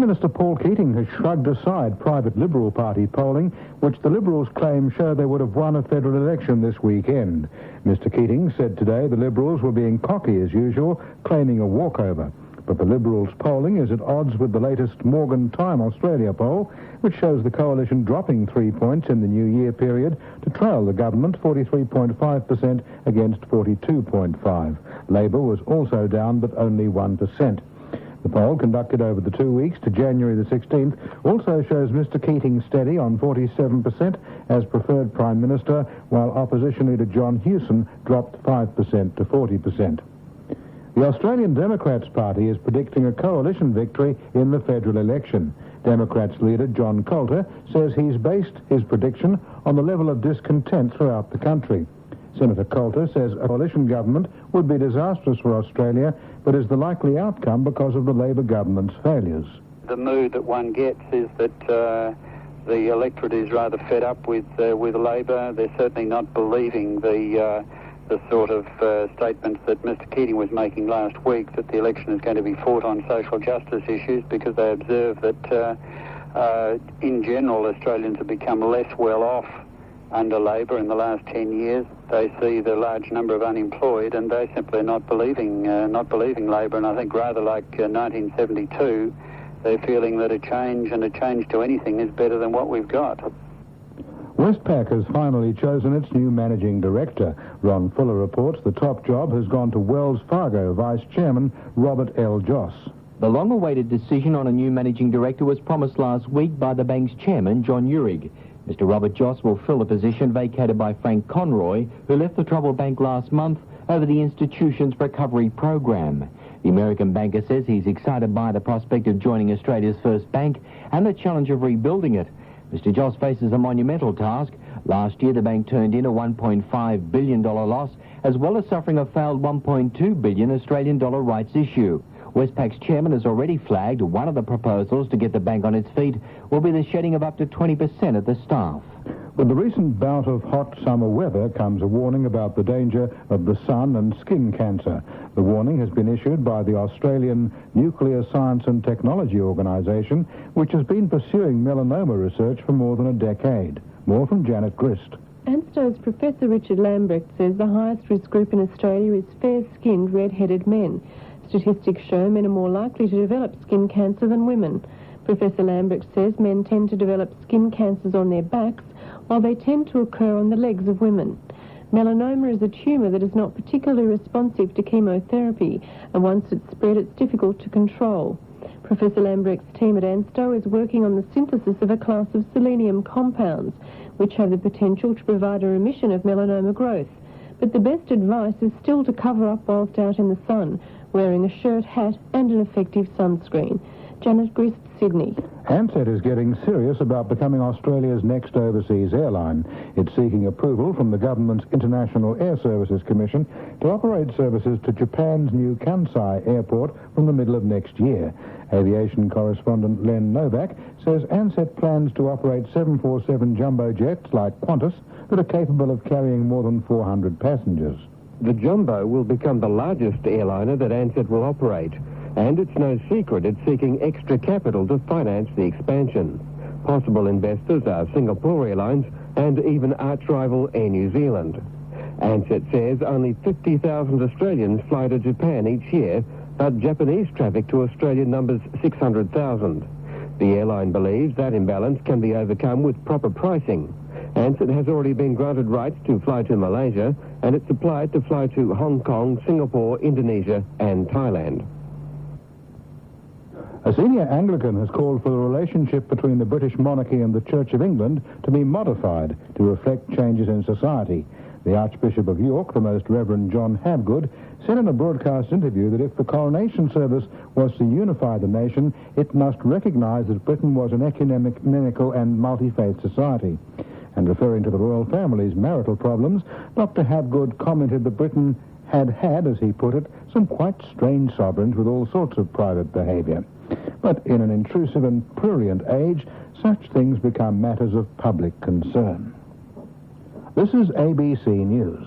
Prime Minister Paul Keating has shrugged aside private Liberal Party polling, which the Liberals claim show they would have won a federal election this weekend. Mr Keating said today the Liberals were being cocky as usual, claiming a walkover. But the Liberals' polling is at odds with the latest Morgan Time Australia poll, which shows the coalition dropping 3 points in the New Year period to trail the government 43.5% against 42.5%. Labor was also down, but only 1%. The poll, conducted over the 2 weeks to January the 16th, also shows Mr Keating steady on 47% as preferred Prime Minister, while opposition leader John Hewson dropped 5% to 40%. The Australian Democrats Party is predicting a coalition victory in the federal election. Democrats leader John Coulter says he's based his prediction on the level of discontent throughout the country. Senator Coulter says a coalition government would be disastrous for Australia, but is the likely outcome because of the Labor government's failures. The mood that one gets is that the electorate is rather fed up with Labor. They're certainly not believing the sort of statements that Mr Keating was making last week, that the election is going to be fought on social justice issues, because they observe that in general Australians have become less well off under Labor in the last 10 years. They see the large number of unemployed, and they simply are not believing Labor. And I think rather like 1972, they're feeling that a change to anything is better than what we've got. Westpac has finally chosen its new managing director. Ron Fuller reports the top job has gone to Wells Fargo Vice Chairman Robert L. Joss. The long-awaited decision on a new managing director was promised last week by the bank's chairman, John Uhrig. Mr Robert Joss will fill the position vacated by Frank Conroy, who left the troubled bank last month over the institution's recovery program. The American banker says he's excited by the prospect of joining Australia's first bank and the challenge of rebuilding it. Mr Joss faces a monumental task. Last year, the bank turned in a $1.5 billion loss, as well as suffering a failed $1.2 billion Australian dollar rights issue. Westpac's chairman has already flagged one of the proposals to get the bank on its feet will be the shedding of up to 20% of the staff. With the recent bout of hot summer weather comes a warning about the danger of the sun and skin cancer. The warning has been issued by the Australian Nuclear Science and Technology Organisation, which has been pursuing melanoma research for more than a decade. More from Janet Grist. ANSTO's Professor Richard Lambrecht says the highest risk group in Australia is fair-skinned, red-headed men. Statistics show men are more likely to develop skin cancer than women. Professor Lambrecht says men tend to develop skin cancers on their backs, while they tend to occur on the legs of women. Melanoma is a tumour that is not particularly responsive to chemotherapy, and once it's spread, it's difficult to control. Professor Lambrecht's team at ANSTO is working on the synthesis of a class of selenium compounds, which have the potential to provide a remission of melanoma growth. But the best advice is still to cover up whilst out in the sun, wearing a shirt, hat and an effective sunscreen. Janet Grist, Sydney. Ansett is getting serious about becoming Australia's next overseas airline. It's seeking approval from the government's International Air Services Commission to operate services to Japan's new Kansai airport from the middle of next year. Aviation correspondent Len Novak says Ansett plans to operate 747 jumbo jets like Qantas that are capable of carrying more than 400 passengers. The Jumbo will become the largest airliner that Ansett will operate, and it's no secret it's seeking extra capital to finance the expansion. Possible investors are Singapore Airlines and even arch-rival Air New Zealand. Ansett says only 50,000 Australians fly to Japan each year, but Japanese traffic to Australia numbers 600,000. The airline believes that imbalance can be overcome with proper pricing. Ansett has already been granted rights to fly to Malaysia, and it's applied to fly to Hong Kong, Singapore, Indonesia and Thailand. A senior Anglican has called for the relationship between the British monarchy and the Church of England to be modified to reflect changes in society. The Archbishop of York, the Most Reverend John Habgood, said in a broadcast interview that if the coronation service was to unify the nation, it must recognise that Britain was an ecumenical and multi-faith society. And referring to the royal family's marital problems, Dr. Habgood commented that Britain had, as he put it, some quite strange sovereigns with all sorts of private behaviour. But in an intrusive and prurient age, such things become matters of public concern. This is ABC News.